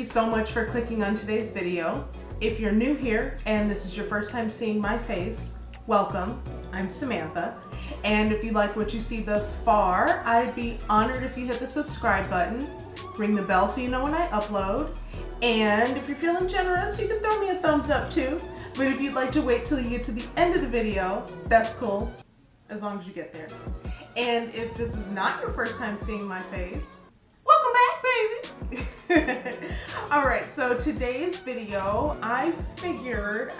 so much for clicking on today's video. If you're new here and this is your first time seeing my face, welcome. I'm Samantha. And if you like what you see thus far, I'd be honored if you hit the subscribe button, ring the bell so you know when I upload, and if you're feeling generous, you can throw me a thumbs up too. But if you'd like to wait till you get to the end of the video, that's cool, as long as you get there. And if this is not your first time seeing my face, welcome back, baby. All right, so today's video, I figured,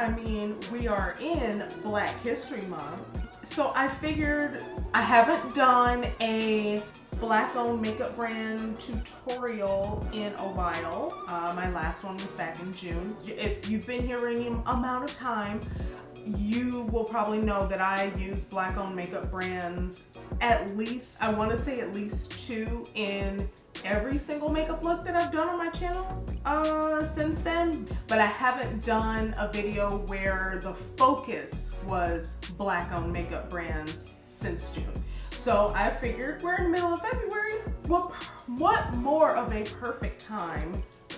we are in Black History Month. So I figured I haven't done a Black-owned makeup brand tutorial in a while. My last one was back in June. If you've been here any amount of time, you will probably know that I use Black-owned makeup brands at least, I want to say at least 2 in every single makeup look that I've done on my channel since then. But I haven't done a video where the focus was Black-owned makeup brands since June. So I figured we're in the middle of February. What more of a perfect time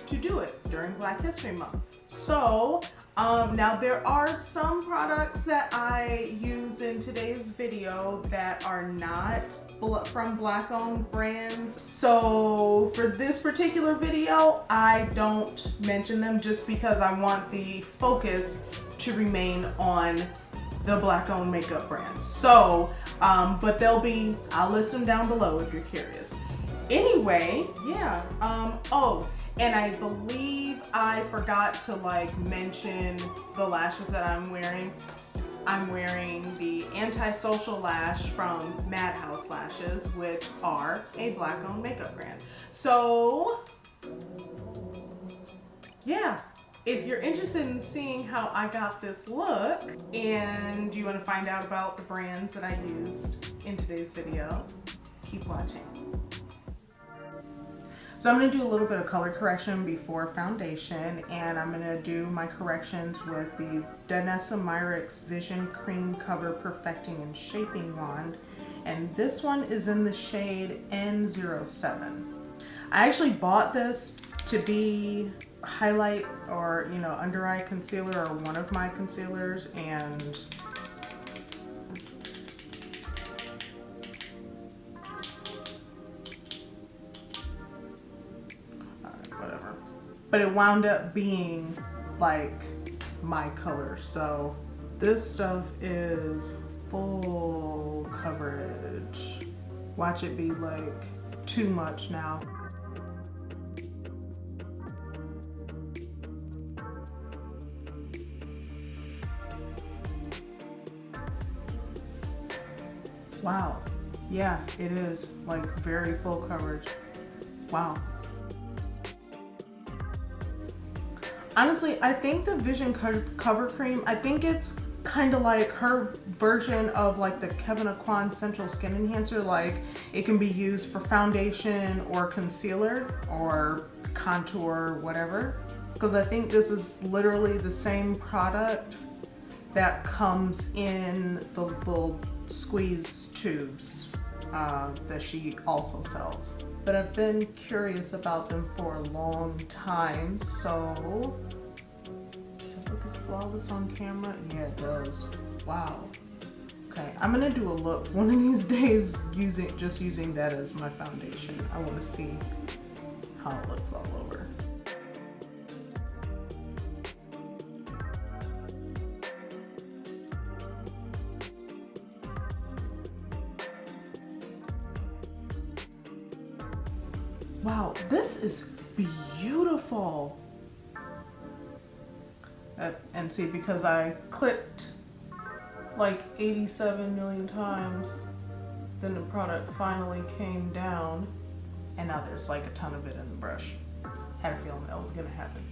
to do it during Black History Month? So now there are some products that I use in today's video that are not from Black-owned brands. So for this particular video, I don't mention them just because I want the focus to remain on the Black-owned makeup brands. So, but I'll list them down below if you're curious. Anyway, yeah. Oh, and I believe I forgot to mention the lashes that I'm wearing. I'm wearing the Antisocial lash from Madhouse lashes, which are a Black-owned makeup brand. So, yeah. If you're interested in seeing how I got this look and you want to find out about the brands that I used in today's video, keep watching. So I'm going to do a little bit of color correction before foundation, and I'm going to do my corrections with the Danessa Myrics Vision Cream Cover Perfecting and Shaping Wand, and this one is in the shade N07. I actually bought this to be highlight or under eye concealer or one of my concealers, and whatever, but it wound up being like my color. So this stuff is full coverage. Watch it be like too much now. Wow, yeah, it is like very full coverage. Wow. Honestly, I think the Vision Cover Cream, I think it's kind of like her version of like the Kevyn Aucoin Central Skin Enhancer. Like it can be used for foundation or concealer or contour, whatever. Because I think this is literally the same product that comes in the little squeeze tubes that she also sells. But I've been curious about them for a long time, so does it look as flawless on camera? Yeah, it does. Wow. Okay, I'm gonna do a look one of these days just using that as my foundation. I want to see how it looks all over. Wow, this is beautiful. And see, because I clicked like 87 million times, then the product finally came down, and now there's like a ton of it in the brush. Had a feeling that was gonna happen.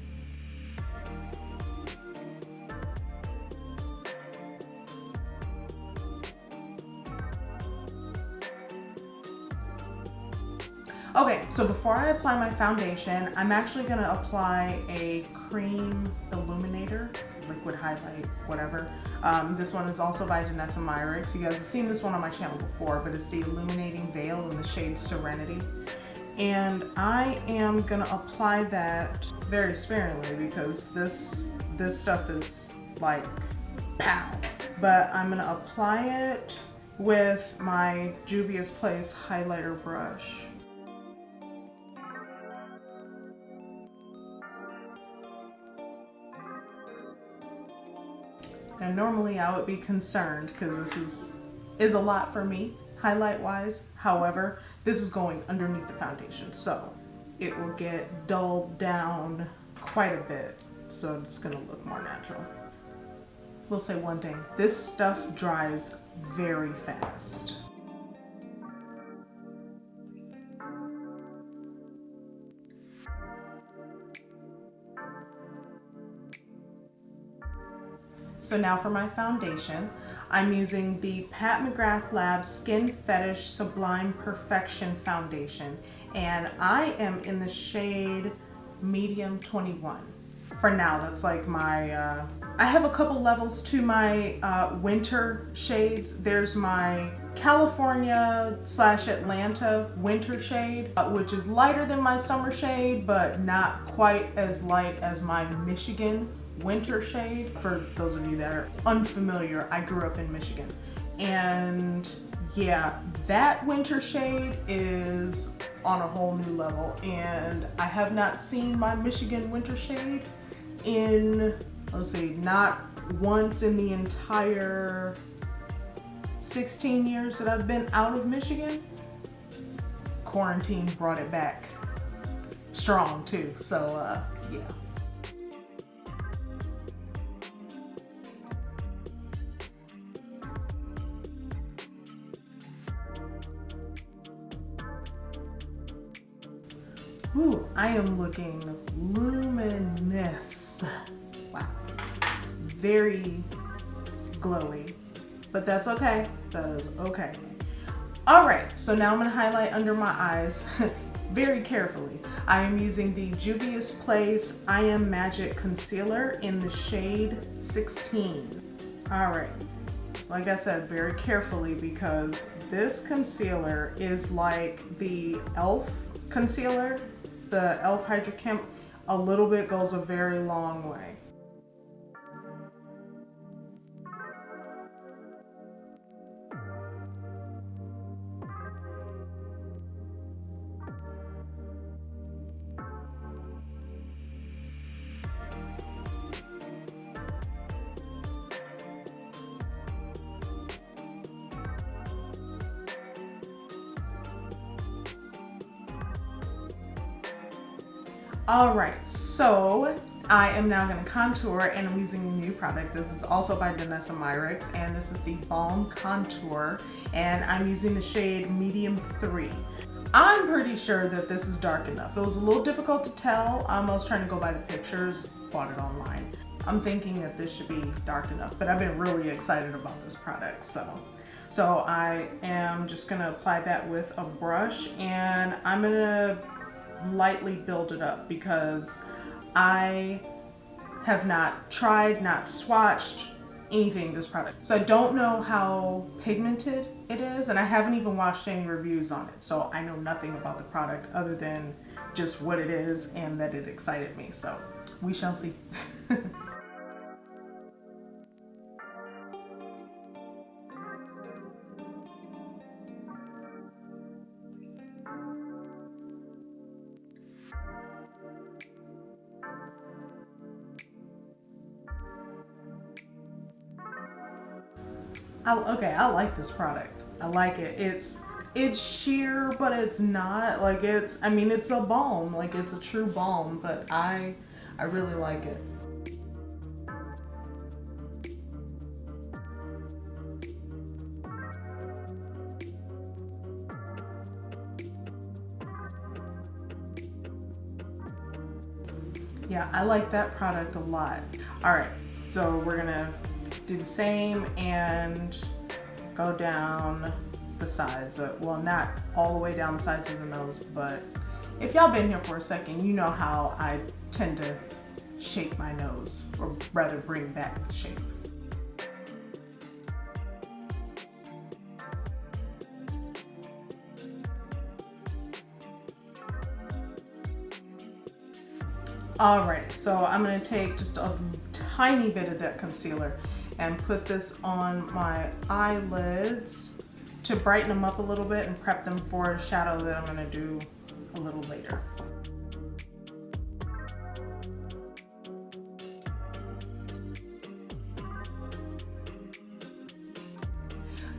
Okay, so before I apply my foundation, I'm actually going to apply a cream illuminator, liquid highlight, whatever. This one is also by Danessa Myrics. You guys have seen this one on my channel before, but it's the Illuminating Veil in the shade Serenity. And I am gonna apply that very sparingly because this stuff is like pow. But I'm gonna apply it with my Juvia's Place highlighter brush. And normally I would be concerned because this is a lot for me highlight wise. However, this is going underneath the foundation, so it will get dulled down quite a bit. So it's gonna look more natural. We'll say one thing, this stuff dries very fast. So now for my foundation, I'm using the Pat McGrath Labs Skin Fetish Sublime Perfection Foundation, and I am in the shade Medium 21. For now, that's like my, I have a couple levels to my winter shades. There's my California / Atlanta winter shade, which is lighter than my summer shade, but not quite as light as my Michigan winter shade. For those of you that are unfamiliar, I grew up in Michigan. And yeah, that winter shade is on a whole new level. And I have not seen my Michigan winter shade in, let's see, not once in the entire 16 years that I've been out of Michigan. Quarantine brought it back strong too, so yeah. Ooh, I am looking luminous. Wow. Very glowy, but that's okay. That is okay. All right, so now I'm gonna highlight under my eyes very carefully. I am using the Juvia's Place I Am Magic Concealer in the shade 16. All right, like I said, very carefully because this concealer is like the e.l.f. concealer. The e.l.f. Hydra Chem, a little bit goes a very long way. All right, so I am now going to contour, and I'm using a new product. This is also by Danessa Myrics, and this is the Balm Contour, and I'm using the shade Medium 3. I'm pretty sure that this is dark enough. It was a little difficult to tell. I was trying to go by the pictures, bought it online. I'm thinking that this should be dark enough, but I've been really excited about this product, so I am just going to apply that with a brush, and I'm going to lightly build it up because I have not tried, not swatched anything this product. So I don't know how pigmented it is, and I haven't even watched any reviews on it. So I know nothing about the product other than just what it is and that it excited me. So we shall see. I like this product. I like it. It's sheer, but it's not. Like I mean, it's a balm. Like it's a true balm, but I really like it. Yeah, I like that product a lot. All right, so we're gonna do the same and go down the sides. Well, not all the way down the sides of the nose, but if y'all been here for a second, you know how I tend to shape my nose, or rather bring back the shape. Alrighty, so I'm going to take just a tiny bit of that concealer and put this on my eyelids to brighten them up a little bit and prep them for a shadow that I'm going to do a little later.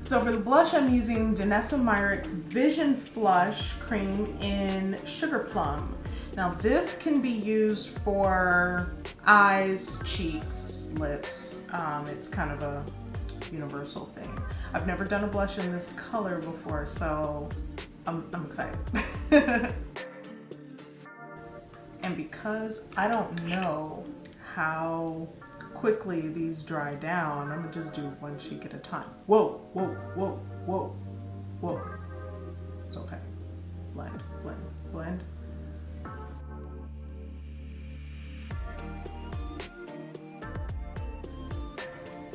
So for the blush, I'm using Danessa Myricks Vision Flush Cream in Sugar Plum. Now this can be used for eyes, cheeks, lips. It's kind of a universal thing. I've never done a blush in this color before, so I'm excited. And because I don't know how quickly these dry down, I'm gonna just do one cheek at a time. Whoa, whoa, whoa, whoa, whoa. It's okay. Blend, blend, blend.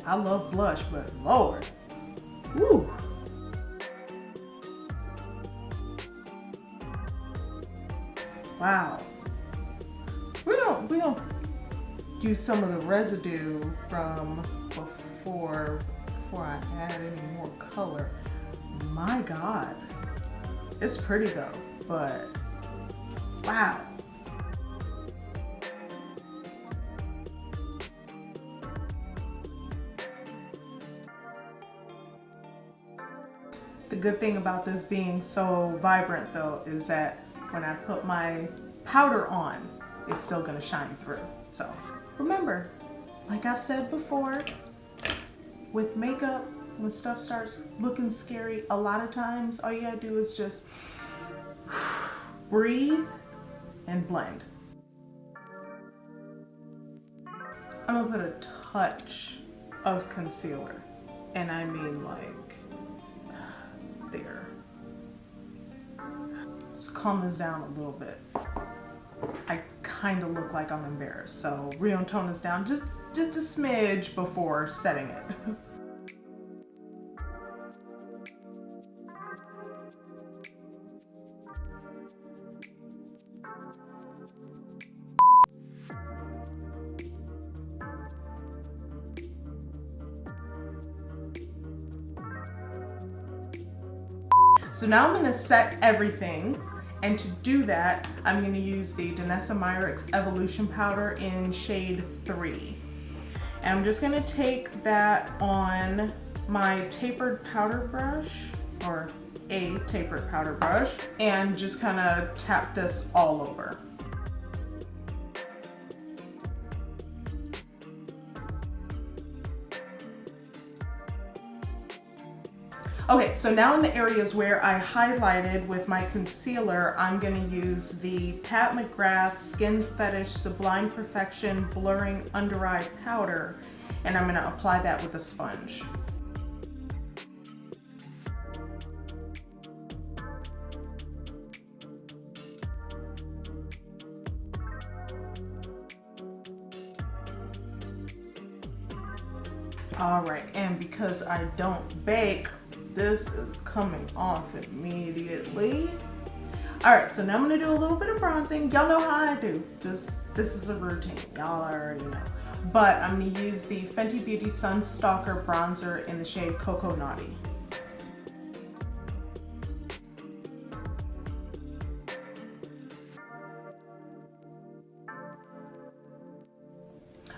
I love blush, but Lord, woo. Wow. We don't use some of the residue from before I add any more color. My God, it's pretty though, but wow. The good thing about this being so vibrant though is that when I put my powder on, it's still gonna shine through. So remember, like I've said before, with makeup, when stuff starts looking scary, a lot of times all you gotta do is just breathe and blend. I'm gonna put a touch of concealer, and I mean like there. Let's calm this down a little bit. I kind of look like I'm embarrassed, so we're gonna tone this down just a smidge before setting it. So now I'm gonna set everything, and to do that, I'm gonna use the Danessa Myrics Evolution Powder in shade 3. And I'm just gonna take that on my tapered powder brush, or a tapered powder brush, and just kind of tap this all over. Okay, so now in the areas where I highlighted with my concealer, I'm gonna use the McGrath Skin Fetish Sublime Perfection Blurring Under Eye Powder, and I'm gonna apply that with a sponge. All right, and because I don't bake, this is coming off immediately. All right, so now I'm gonna do a little bit of bronzing. Y'all know how I do. This is a routine, y'all already know. But I'm gonna use the Fenty Beauty Sun Stalker bronzer in the shade Cocoa Naughty.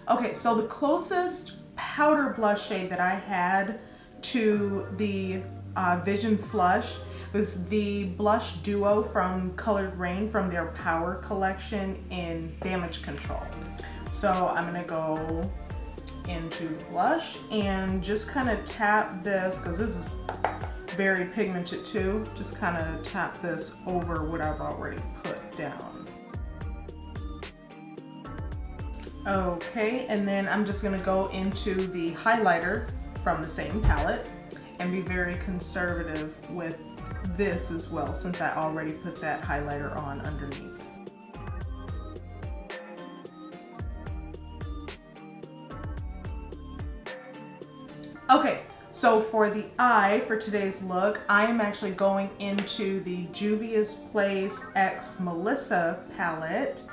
Okay, so the closest powder blush shade that I had to the Vision Flush was the blush duo from Colored Raine from their Power collection in Damage Control. So I'm gonna go into the blush and just kind of tap this, because this is very pigmented too, just kind of tap this over what I've already put down. Okay, and then I'm just gonna go into the highlighter from the same palette and be very conservative with this as well, since I already put that highlighter on underneath. Okay, so for the eye for today's look, I am actually going into the Juvia's Place X Melissa palette,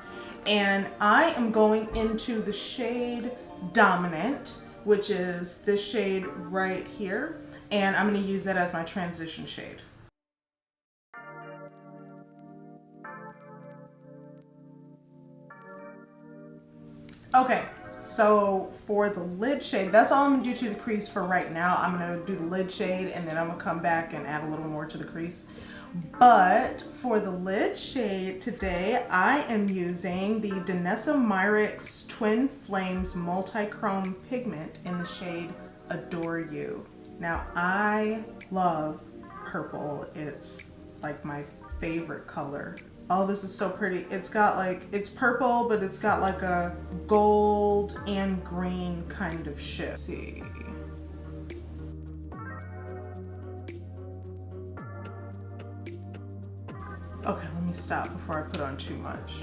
And I am going into the shade Dominant, which is this shade right here. And I'm going to use that as my transition shade. Okay, so for the lid shade, that's all I'm gonna do to the crease for right now. I'm gonna do the lid shade and then I'm gonna come back and add a little more to the crease. But for the lid shade today, I am using the Danessa Myricks Twin Flames Multi-Chrome Pigment in the shade Adore You. Now, I love purple. It's like my favorite color. Oh, this is so pretty. It's got like, it's purple, but it's got like a gold and green kind of shift. Let's see. Okay, let me stop before I put on too much.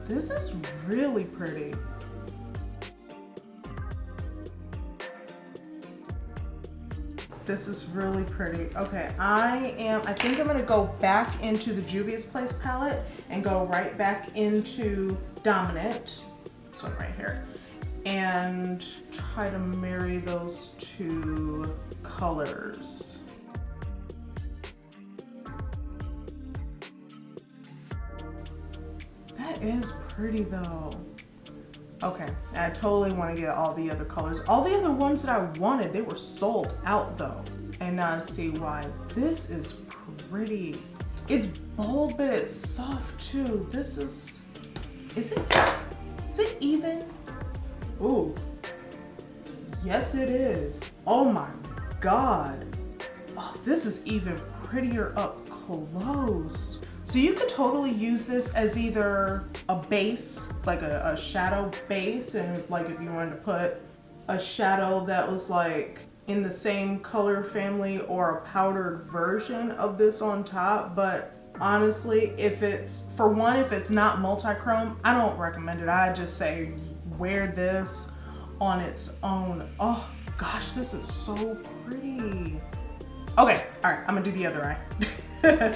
This is really pretty. This is really pretty. Okay, I think I'm gonna go back into the Juvia's Place palette and go right back into Dominant, this one right here, and try to marry those two colors. That is pretty though. Okay, I totally want to get all the other colors. All the other ones that I wanted, they were sold out though. And now I see why. This is pretty. It's bold, but it's soft too. This is it even? Ooh, yes it is. Oh my God. Oh, this is even prettier up close. So you could totally use this as either a base, like a shadow base, and like if you wanted to put a shadow that was like in the same color family, or a powdered version of this on top. But honestly, if it's not multi-chrome, I don't recommend it. I just say wear this on its own. Oh gosh, this is so pretty. Okay, all right, I'm gonna do the other eye.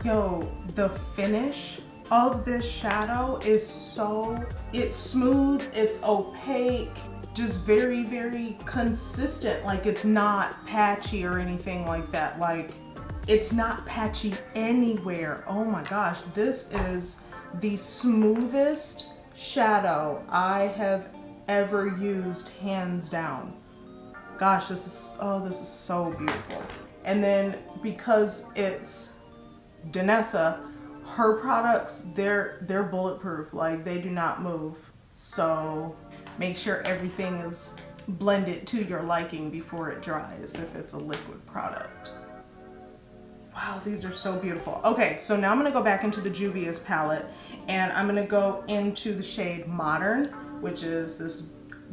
Yo, the finish of this shadow is it's smooth, it's opaque, just very, very consistent. Like, it's not patchy or anything like that. Like, it's not patchy anywhere. Oh my gosh, this is the smoothest shadow I have ever used, hands down. Gosh, this is so beautiful. And then because it's Danessa, her products, they're bulletproof. Like, they do not move. So make sure everything is blended to your liking before it dries if it's a liquid product. Wow, these are so beautiful. Okay, so now I'm gonna go back into the Juvia's palette and I'm gonna go into the shade Modern, which is this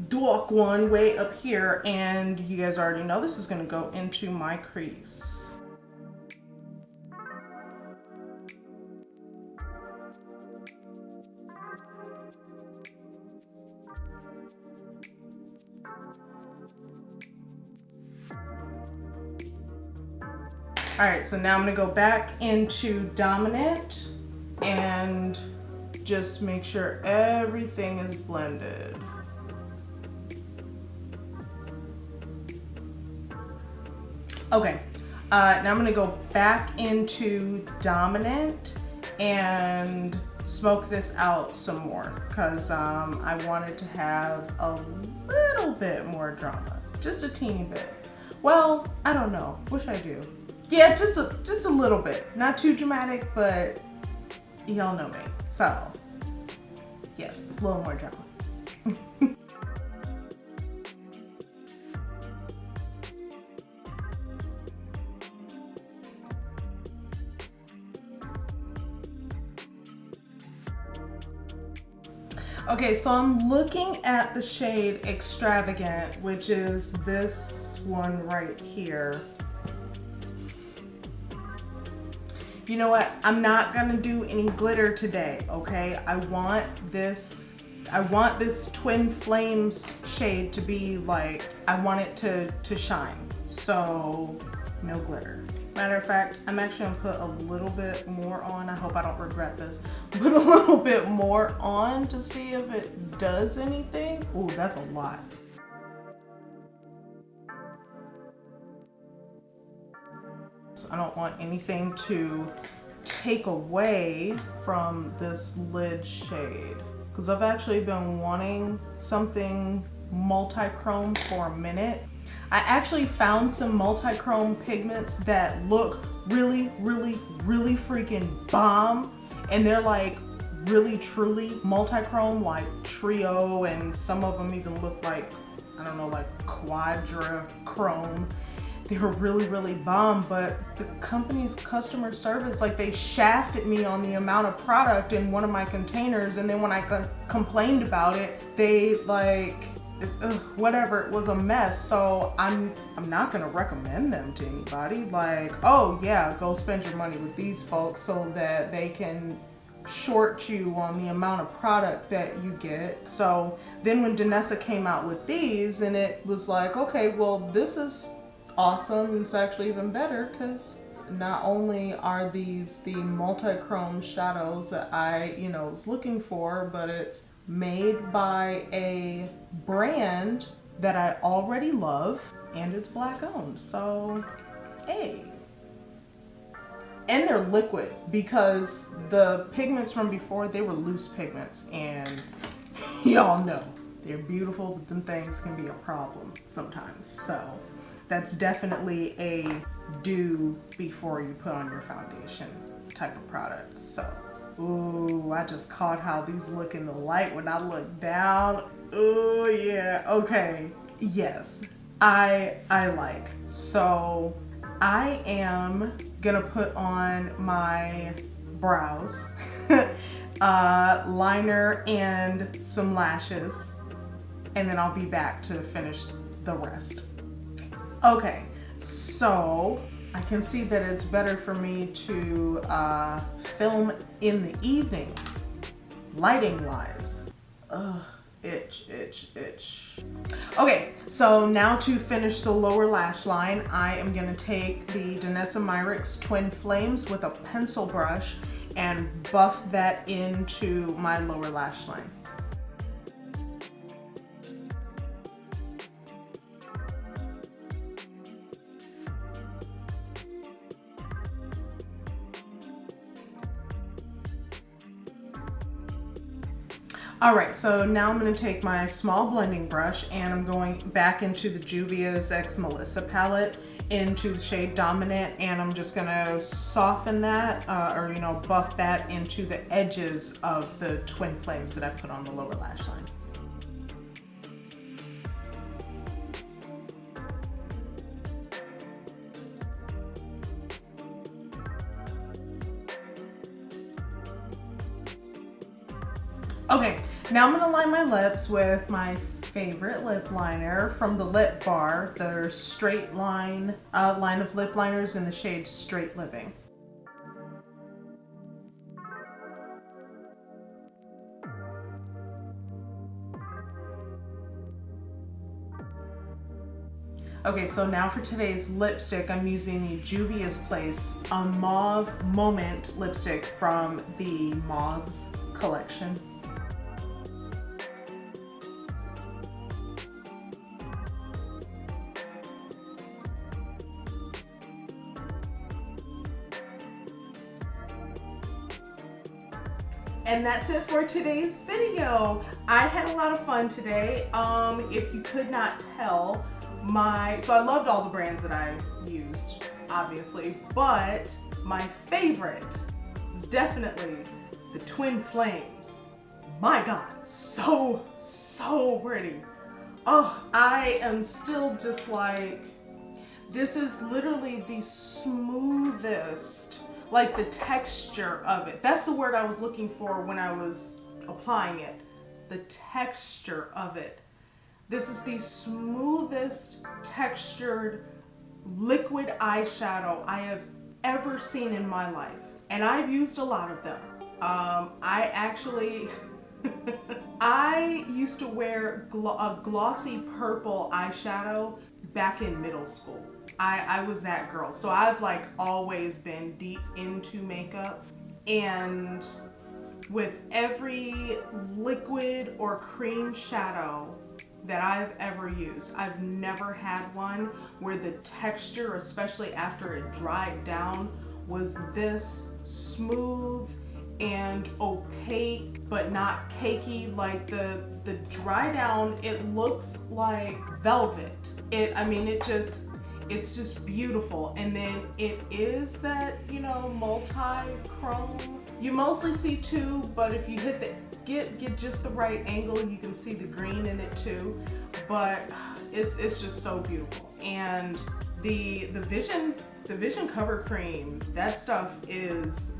dark one way up here, and you guys already know this is gonna go into my crease. All right, so now I'm gonna go back into Dominant and just make sure everything is blended. Okay, now I'm gonna go back into Dominant and smoke this out some more because I wanted to have a little bit more drama, just a teeny bit. Well, I don't know, wish I do. Yeah, just a little bit. Not too dramatic, but y'all know me. So, yes, a little more drama. Okay, so I'm looking at the shade Extravagant, which is this one right here. You know what? I'm not gonna do any glitter today, okay? I want this Twin Flames shade to be like, I want it to shine. So, no glitter. Matter of fact, I'm actually gonna put a little bit more on. I hope I don't regret this. Put a little bit more on to see if it does anything. Ooh, that's a lot. So I don't want anything to take away from this lid shade, because I've actually been wanting something multi-chrome for a minute. I actually found some multi-chrome pigments that look really, really, really freaking bomb, and they're like really truly multi-chrome, like trio, and some of them even look like, I don't know, like quadra-chrome. They were really, really bomb, but the company's customer service, like, they shafted me on the amount of product in one of my containers, and then when I complained about it, they like, whatever, it was a mess. So I'm not gonna recommend them to anybody. Like, oh yeah, go spend your money with these folks so that they can short you on the amount of product that you get. So then when Danessa came out with these, and it was like, okay, well, this is awesome. It's actually even better because not only are these the multi-chrome shadows that I, was looking for, but it's made by a brand that I already love, and it's Black owned. So, hey. And they're liquid, because the pigments from before, they were loose pigments, and y'all know they're beautiful, but them things can be a problem sometimes. So that's definitely a do before you put on your foundation type of product. So, ooh, I just caught how these look in the light when I look down. Ooh, yeah, okay, yes, I like. So I am gonna put on my brows, liner and some lashes, and then I'll be back to finish the rest. Okay, so I can see that it's better for me to film in the evening, lighting wise. Ugh, itch, itch, itch. Okay, so now to finish the lower lash line, I am gonna take the Danessa Myrics Twin Flames with a pencil brush and buff that into my lower lash line. All right, so now I'm going to take my small blending brush and I'm going back into the Juvia's X Melissa palette into the shade Dominant, and I'm just going to soften that or buff that into the edges of the Twin Flames that I put on the lower lash line. Okay, now I'm gonna line my lips with my favorite lip liner from the Lip Bar, their straight line of lip liners in the shade Straight Living. Okay, so now for today's lipstick, I'm using the Juvia's Place, a Mauve Moment lipstick from the Mauve's collection. And that's it for today's video. I had a lot of fun today. If you could not tell, so I loved all the brands that I used, obviously, but my favorite is definitely the Twin Flames. My God, so pretty. Oh, I am still just like, this is literally the smoothest, like the texture of it. That's the word I was looking for when I was applying it. The texture of it. This is the smoothest textured liquid eyeshadow I have ever seen in my life. And I've used a lot of them. I actually, I used to wear a glossy purple eyeshadow back in middle school. I was that girl. So I've like always been deep into makeup, and with every liquid or cream shadow that I've ever used, I've never had one where the texture, especially after it dried down, was this smooth and opaque but not cakey. Like the dry down, it looks like velvet. It's just beautiful. And then it is that, you know, multi-chrome. You mostly see two, but if you hit the get just the right angle, you can see the green in it too. But it's just so beautiful. And the Vision Cover Cream, that stuff is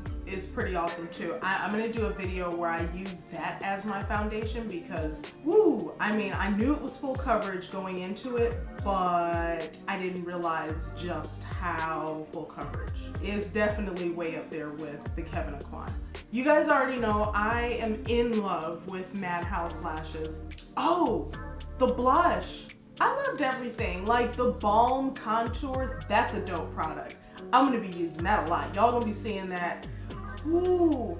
pretty awesome too. I'm gonna do a video where I use that as my foundation because, woo, I mean, I knew it was full coverage going into it, but I didn't realize just how full coverage. It's definitely way up there with the Kevin Aquan. You guys already know I am in love with Madhouse lashes. Oh, the blush. I loved everything. Like the Balm contour, that's a dope product. I'm gonna be using that a lot. Y'all gonna be seeing that. Ooh.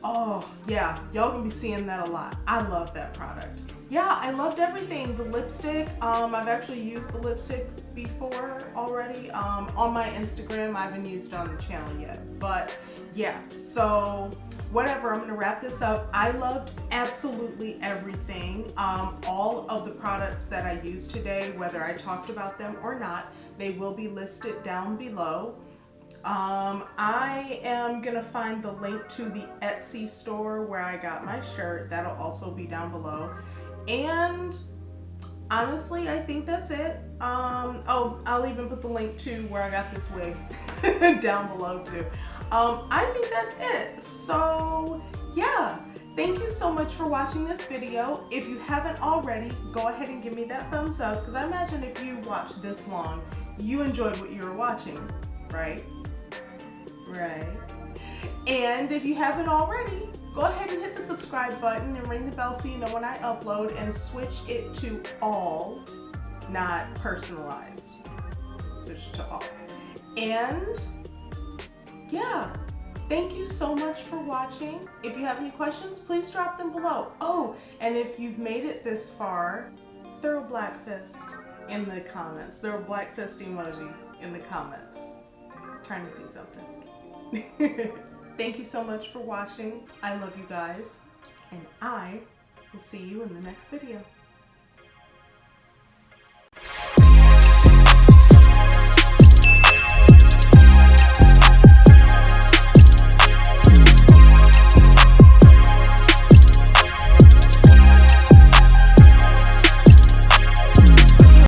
Oh yeah, y'all gonna be seeing that a lot. I love that product. Yeah, I loved everything. The lipstick, I've actually used the lipstick before already. On my Instagram, I haven't used it on the channel yet. But yeah, so whatever, I'm gonna wrap this up. I loved absolutely everything. All of the products that I used today, whether I talked about them or not, they will be listed down below. I am gonna find the link to the Etsy store where I got my shirt. That'll also be down below. And honestly, I think that's it. Oh, I'll even put the link to where I got this wig down below too. I think that's it. So yeah, thank you so much for watching this video. If you haven't already, go ahead and give me that thumbs up, because I imagine if you watched this long, you enjoyed what you were watching, right? Right. And if you haven't already, go ahead and hit the subscribe button and ring the bell so you know when I upload, and switch it to all, not personalized. Switch it to all. And yeah, thank you so much for watching. If you have any questions, please drop them below. Oh, and if you've made it this far, throw a black fist in the comments. Throw a black fist emoji in the comments. I'm trying to see something. Thank you so much for watching. I love you guys, and I will see you in the next video.